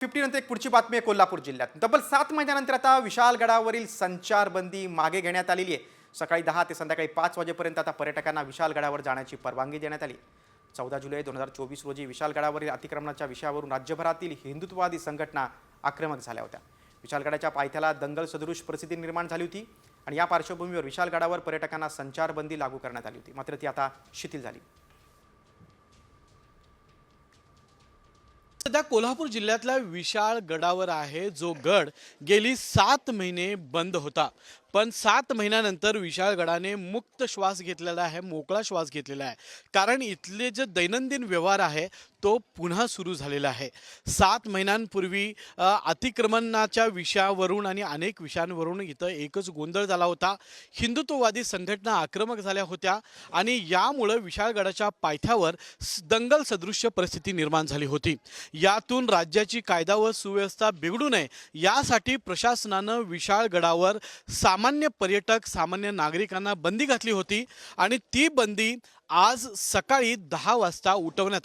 50 नंतर एक पुढची बातमी आहे कोल्हापूर जिल्ह्यात. तब्बल 7 महिन्यानंतर आता विशाळगडावरील संचारबंदी मागे घेण्यात आलेली आहे. सकाळी 10 ते संध्याकाळी 5 वाजेपर्यंत आता पर्यटकांना विशाळगडावर जाण्याची परवानगी देण्यात आली. 14 जुलै 2024 रोजी विशाळगडावरील अतिक्रमणाच्या विषयावरून राज्यभरातील हिंदुत्ववादी संघटना आक्रमक झाल्या होत्या. विशाळगडाच्या पायथ्याला दंगल सदृश परिस्थिती निर्माण झाली होती आणि या पार्श्वभूमीवर विशाळगडावर पर्यटकांना संचारबंदी लागू करण्यात आली होती. मात्र ती आता शिथिल झाली. सध्या कोल्हापूर जिल्ह्यातल्या विशाळगडावर आहे, जो गड गेली 7 महिने बंद होता. पण 7 महिन्यानंतर विशाळगडाने मुक्त श्वास घेतलेला आहे, मोकळा श्वास घेतलेला आहे. कारण इथले जे दैनंदिन व्यवहार आहे तो पुन्हा सुरू झालेला आहे. 7 महिन्यांपूर्वी अतिक्रमणाच्या विषयावरून आणि अनेक विषयांवरून इथं एकच गोंधळ झाला होता. हिंदुत्ववादी संघटना आक्रमक झाल्या होत्या आणि यामुळे विशाळगडाच्या पायथ्यावर दंगल सदृश्य परिस्थिती निर्माण झाली होती. यातून राज्याची कायदा व सुव्यवस्था बिघडू नये यासाठी प्रशासनानं विशाळगडावर सामान्य पर्यटक, सामान्य नागरिकांना बंदी घातली होती आणि ती बंदी आज सकाळी 10 वाजता उठवण्यात